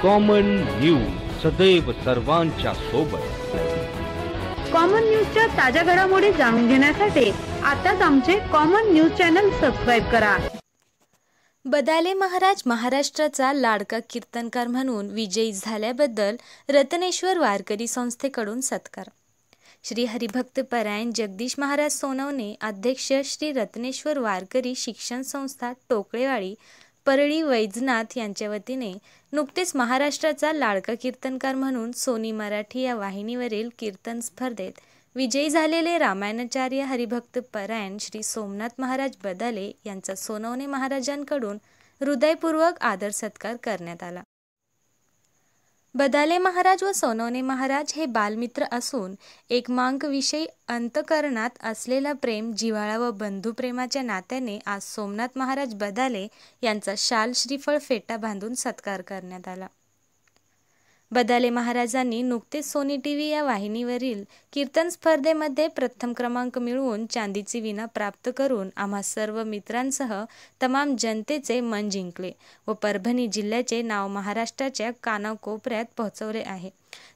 Common news सदैव सर्वांच्या सोबत। कॉमन न्यूजच्या ताज्या घडामोडी जाणून घेण्यासाठी आताच आमचे कॉमन न्यूज चॅनल सबस्क्राइब करा। बदाले महाराज महाराष्ट्राचा लाडका कीर्तनकार म्हणून विजयी झाल्याबद्दल रत्नेश्वर वारकरी संस्थेकडून सत्कार। श्री हरिभक्त परायण जगदीश महाराज सोनवणे अध्यक्ष श्री रत्नेश्वर वारकरी शिक्षण संस्था टोकळेवाडी परळी वैजनाथ यांच्या वतीने नुकतेच महाराष्ट्राचा लाडका कीर्तनकार म्हणून सोनी मराठी या वाहिनीवरील कीर्तन स्पर्धेत विजयी झालेले रामायणाचार्य हरिभक्त परायण श्री सोमनाथ महाराज बदाले यांचा सोनवणे महाराजांकडून हृदयपूर्वक आदर सत्कार करण्यात आला। बदाले महाराज व सोनवणे महाराज हे बालमित्र असून एकमेकांक विषयी अंतःकरणात असलेला प्रेम, जिव्हाळा व बंधुप्रेमाच्या नात्याने आज सोमनाथ महाराज बदाले यांचा शाल श्रीफळ फेटा बांधून सत्कार करण्यात आला। बदाले महाराजांनी नुकतेच सोनी टीव्ही या वाहिनीवरील कीर्तन स्पर्धेमध्ये प्रथम क्रमांक मिळवून चांदीची वीणा प्राप्त करून आम्हा सर्व मित्रांसह तमाम जनतेचे मन जिंकले व परभणी जिल्ह्याचे नाव महाराष्ट्राच्या कानाकोपऱ्यात पोहोचवले आहे।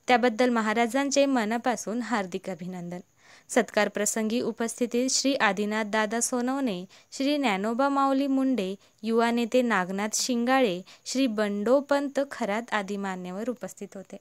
त्याबद्दल महाराजांचे मनापासून हार्दिक अभिनंदन। सत्कार प्रसंगी उपस्थितीत श्री आदिनाथ दादा सोनवणे, श्री ज्ञानोबा माऊली मुंडे, युवा नेते नागनाथ शिंगाळे, श्री बंडोपंत खरात आदी मान्यवर उपस्थित होते।